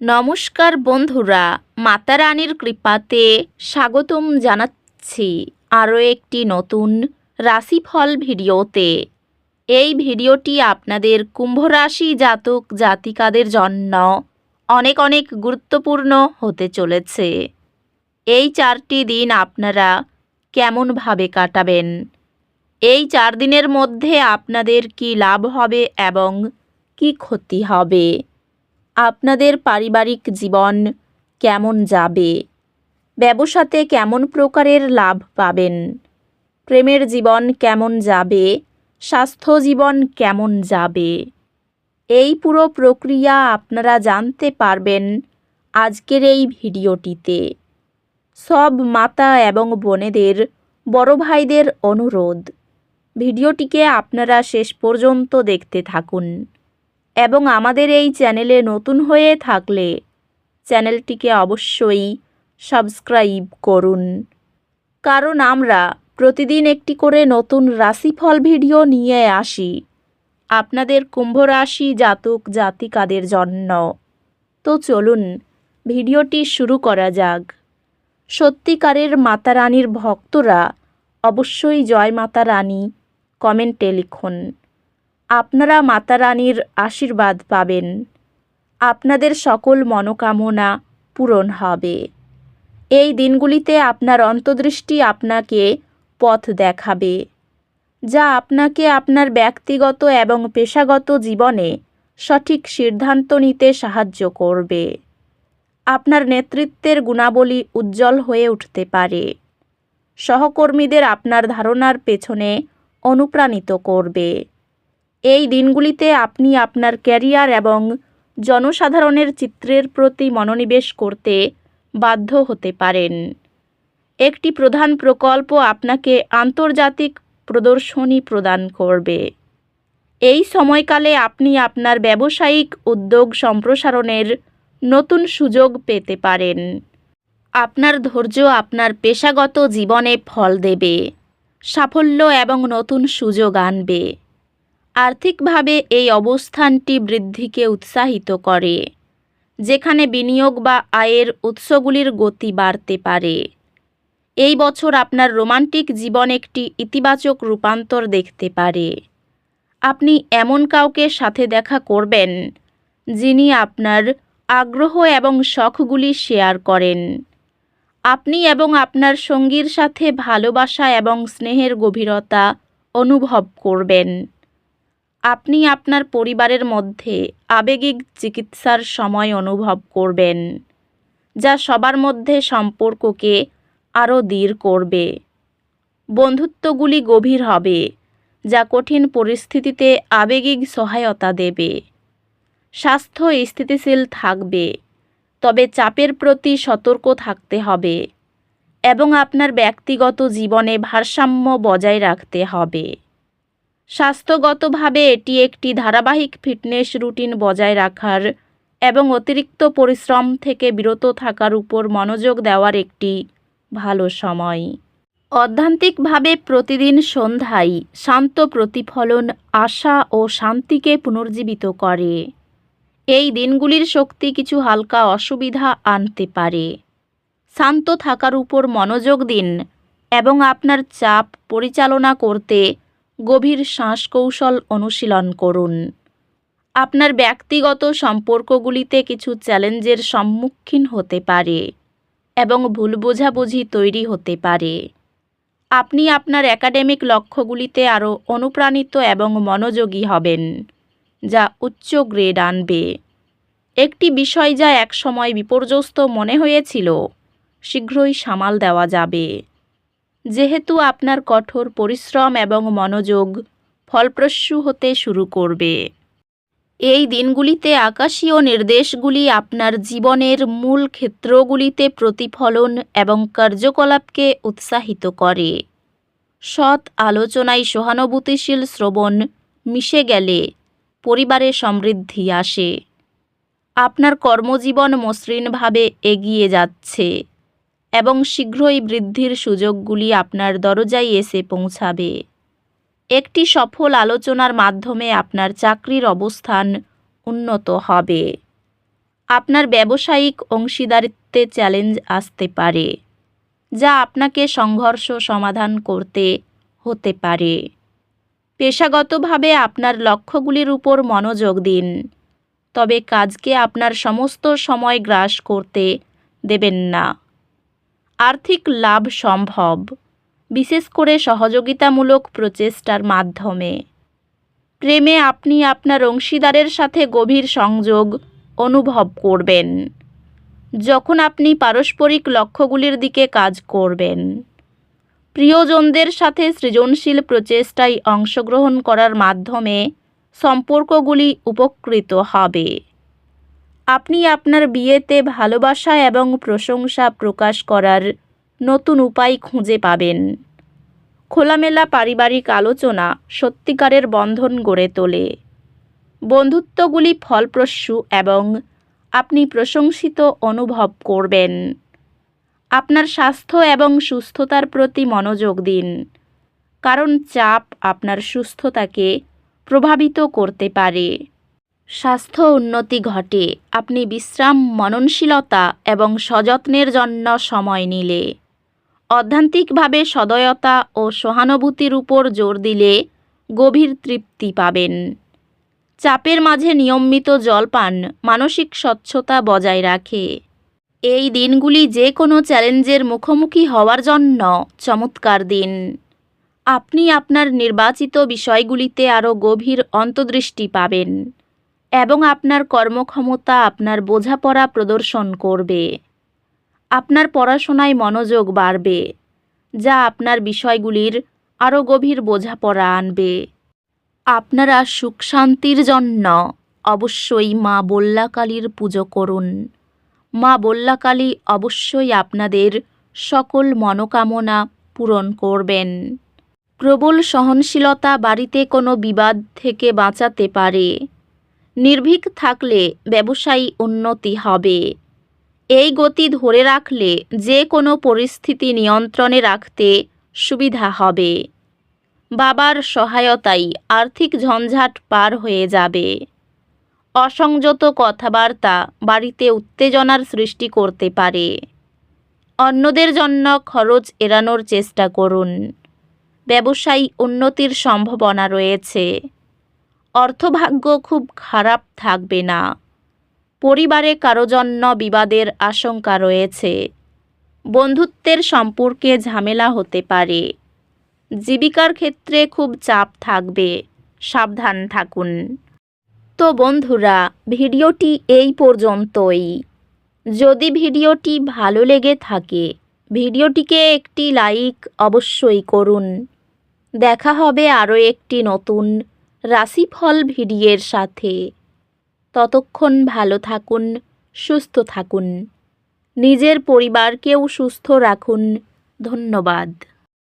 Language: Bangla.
নমস্কার বন্ধুরা, মাতা রানীর কৃপাতে স্বাগতম জানাচ্ছি আরও একটি নতুন রাশিফল ভিডিওতে। এই ভিডিওটি আপনাদের কুম্ভ রাশি জাতক জাতিকাদের জন্য অনেক অনেক গুরুত্বপূর্ণ হতে চলেছে। এই 4টি দিন আপনারা কেমনভাবে কাটাবেন, এই 4 দিনের মধ্যে আপনাদের কি লাভ হবে এবং কি ক্ষতি হবে, আপনাদের পারিবারিক জীবন কেমন যাবে, ব্যবসাতে কেমন প্রকারের লাভ পাবেন, প্রেমের জীবন কেমন যাবে, স্বাস্থ্য জীবন কেমন যাবে, এই পুরো প্রক্রিয়া আপনারা জানতে পারবেন আজকের এই ভিডিওটিতে। সব মাতা এবং বোনেদের, বড় ভাইদের অনুরোধ, ভিডিওটিকে আপনারা শেষ পর্যন্ত দেখতে থাকুন এবং আমাদের এই চ্যানেলে নতুন হয়ে থাকলে চ্যানেলটিকে অবশ্যই সাবস্ক্রাইব করুন, কারণ আমরা প্রতিদিন একটি করে নতুন রাশিফল ভিডিও নিয়ে আসি আপনাদের কুম্ভ রাশি জাতক জাতিকাদের জন্য। তো চলুন ভিডিওটি শুরু করা যাক। সত্যিকারের মাতা রানীর ভক্তরা অবশ্যই জয় মাতা রানী কমেন্টে লিখুন। আপনারা মাতা রানীর আশীর্বাদ পাবেন, আপনাদের সকল মনোকামনা পূরণ হবে। এই দিনগুলিতে আপনার অন্তর্দৃষ্টি আপনাকে পথ দেখাবে, যা আপনাকে আপনার ব্যক্তিগত এবং পেশাগত জীবনে সঠিক সিদ্ধান্ত নিতে সাহায্য করবে। আপনার নেতৃত্বের গুণাবলী উজ্জ্বল হয়ে উঠতে পারে, সহকর্মীদের আপনার ধারণার পেছনে অনুপ্রাণিত করবে। এই দিনগুলিতে আপনি আপনার ক্যারিয়ার এবং জনসাধারণের চিত্রের প্রতি মনোনিবেশ করতে বাধ্য হতে পারেন। একটি প্রধান প্রকল্প আপনাকে আন্তর্জাতিক প্রদর্শনী প্রদান করবে। এই সময়কালে আপনি আপনার ব্যবসায়িক উদ্যোগ সম্প্রসারণের নতুন সুযোগ পেতে পারেন। আপনার ধৈর্য আপনার পেশাগত জীবনে ফল দেবে, সাফল্য এবং নতুন সুযোগ আনবে। আর্থিকভাবে এই অবস্থানটি বৃদ্ধিকে উৎসাহিত করে, যেখানে বিনিয়োগ বা আয়ের উৎসগুলির গতি বাড়তে পারে। এই বছর আপনার রোমান্টিক জীবন একটি ইতিবাচক রূপান্তর দেখতে পারে। আপনি এমন কাউকে সাথে দেখা করবেন যিনি আপনার আগ্রহ এবং শখগুলি শেয়ার করেন। আপনি এবং আপনার সঙ্গীর সাথে ভালোবাসা এবং স্নেহের গভীরতা অনুভব করবেন। আপনি আপনার পরিবারের মধ্যে আবেগিক চিকিৎসার সময় অনুভব করবেন, যা সবার মধ্যে সম্পর্ককে আরও দৃঢ় করবে। বন্ধুত্বগুলি গভীর হবে, যা কঠিন পরিস্থিতিতে আবেগিক সহায়তা দেবে। স্বাস্থ্য স্থিতিশীল থাকবে, তবে চাপের প্রতি সতর্ক থাকতে হবে এবং আপনার ব্যক্তিগত জীবনে ভারসাম্য বজায় রাখতে হবে। স্বাস্থ্যগতভাবে এটি একটি ধারাবাহিক ফিটনেস রুটিন বজায় রাখার এবং অতিরিক্ত পরিশ্রম থেকে বিরত থাকার উপর মনোযোগ দেওয়ার একটি ভালো সময়। অধ্যাত্মিকভাবে প্রতিদিন সন্ধ্যায় শান্ত প্রতিফলন আশা ও শান্তিকে পুনর্জীবিত করে। এই দিনগুলির শক্তি কিছু হালকা অসুবিধা আনতে পারে। শান্ত থাকার উপর মনোযোগ দিন এবং আপনার চাপ পরিচালনা করতে গভীর শ্বাসকৌশল অনুশীলন করুন। আপনার ব্যক্তিগত সম্পর্কগুলিতে কিছু চ্যালেঞ্জের সম্মুখীন হতে পারে এবং ভুল বোঝাবুঝি তৈরি হতে পারে। আপনি আপনার একাডেমিক লক্ষ্যগুলিতে আরও অনুপ্রাণিত এবং মনোযোগী হবেন, যা উচ্চ গ্রেড আনবে। একটি বিষয় যা একসময় বিপর্যস্ত মনে হয়েছিল শীঘ্রই সামাল দেওয়া যাবে, যেহেতু আপনার কঠোর পরিশ্রম এবং মনোযোগ ফলপ্রসূ হতে শুরু করবে। এই দিনগুলিতে আকাশীয় নির্দেশগুলি আপনার জীবনের মূল ক্ষেত্রগুলিতে প্রতিফলন এবং কার্যকলাপকে উৎসাহিত করে। সৎ আলোচনায় সহানুভূতিশীল শ্রবণ মিশে গেলে পরিবারে সমৃদ্ধি আসে। আপনার কর্মজীবন মসৃণভাবে এগিয়ে যাচ্ছে এবং শীঘ্রই বৃদ্ধির সুযোগগুলি আপনার দরজায় এসে পৌঁছাবে। একটি সফল আলোচনার মাধ্যমে আপনার চাকরির অবস্থান উন্নত হবে। আপনার ব্যবসায়িক অংশীদারিত্বে চ্যালেঞ্জ আসতে পারে, যা আপনাকে সংঘর্ষ সমাধান করতে হতে পারে। পেশাগতভাবে আপনার লক্ষ্যগুলির উপর মনোযোগ দিন, তবে কাজকে আপনার সমস্ত সময় গ্রাস করতে দেবেন না। আর্থিক লাভ সম্ভব, বিশেষ করে সহযোগিতামূলক প্রচেষ্টার মাধ্যমে। প্রেমে আপনি আপনার অংশীদারের সাথে গভীর সংযোগ অনুভব করবেন যখন আপনি পারস্পরিক লক্ষ্যগুলির দিকে কাজ করবেন। প্রিয়জনদের সাথে সৃজনশীল প্রচেষ্টায় অংশগ্রহণ করার মাধ্যমে সম্পর্কগুলি উপকৃত হবে। আপনি আপনার বিয়েতে ভালোবাসা এবং প্রশংসা প্রকাশ করার নতুন উপায় খুঁজে পাবেন। খোলামেলা পারিবারিক আলোচনা সত্যিকারের বন্ধন গড়ে তোলে। বন্ধুত্বগুলি ফলপ্রসূ এবং আপনি প্রশংসিত অনুভব করবেন। আপনার স্বাস্থ্য এবং সুস্থতার প্রতি মনোযোগ দিন, কারণ চাপ আপনার সুস্থতাকে প্রভাবিত করতে পারে। স্বাস্থ্য উন্নতি ঘটে আপনি বিশ্রাম, মননশীলতা এবং সযত্নের জন্য সময় নিলে। অধ্যাত্মিকভাবে সদয়তা ও সহানুভূতির উপর জোর দিলে গভীর তৃপ্তি পাবেন। চাপের মাঝে নিয়মিত জলপান মানসিক স্বচ্ছতা বজায় রাখে। এই দিনগুলি যে কোনো চ্যালেঞ্জের মুখোমুখি হওয়ার জন্য চমৎকার দিন। আপনি আপনার নির্বাচিত বিষয়গুলিতে আরও গভীর অন্তর্দৃষ্টি পাবেন এবং আপনার কর্মক্ষমতা আপনার বোঝাপড়া প্রদর্শন করবে। আপনার পড়াশোনায় মনোযোগ বাড়বে, যা আপনার বিষয়গুলির আরও গভীর বোঝাপড়া আনবে। আপনারা সুখ শান্তির জন্য অবশ্যই মা বল্লাকালীর পুজো করুন। মা বল্লাকালী অবশ্যই আপনাদের সকল মনোকামনা পূরণ করবেন। প্রবল সহনশীলতা বাড়িতে কোনো বিবাদ থেকে বাঁচাতে পারে। নির্ভীক থাকলে ব্যবসায়ী উন্নতি হবে। এই গতি ধরে রাখলে যে কোনো পরিস্থিতি নিয়ন্ত্রণে রাখতে সুবিধা হবে। বাবার সহায়তায় আর্থিক ঝঞ্ঝাট পার হয়ে যাবে। অসংযত কথাবার্তা বাড়িতে উত্তেজনার সৃষ্টি করতে পারে। অন্যদের জন্য খরচ এড়ানোর চেষ্টা করুন। ব্যবসায়ী উন্নতির সম্ভাবনা রয়েছে। অর্থভাগ্য খুব খারাপ থাকবে না। পরিবারে কারো জন্য বিবাদের আশঙ্কা রয়েছে। বন্ধুত্বের সম্পর্কে ঝামেলা হতে পারে। জীবিকার ক্ষেত্রে খুব চাপ থাকবে, সাবধান থাকুন। তো বন্ধুরা, ভিডিওটি এই পর্যন্তই। যদি ভিডিওটি ভালো লেগে থাকে ভিডিওটিকে একটি লাইক অবশ্যই করুন। দেখা হবে আরও একটি নতুন রাশিফল ভিডিওর সাথে। ততক্ষণ ভালো থাকুন, সুস্থ থাকুন, নিজের পরিবারকেও সুস্থ রাখুন। ধন্যবাদ।